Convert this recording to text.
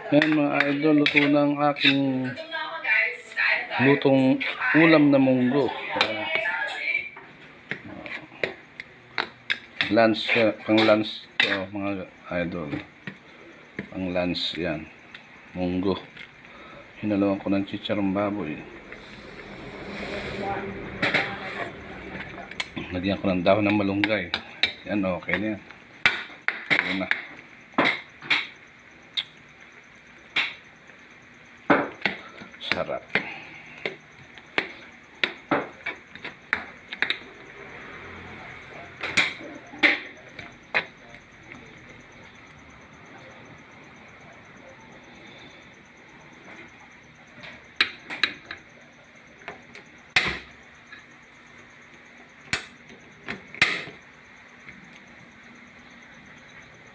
Yan mga idol, luto na ang aking lutong ulam na munggo. Lunch, pang lunch to mga idol. Pang lunch yan. Munggo. Hinalawan ko ng chicharong baboy. Lagyan ko ng dahon ng malunggay. Yan, okay na yan. Ito na. Sarap.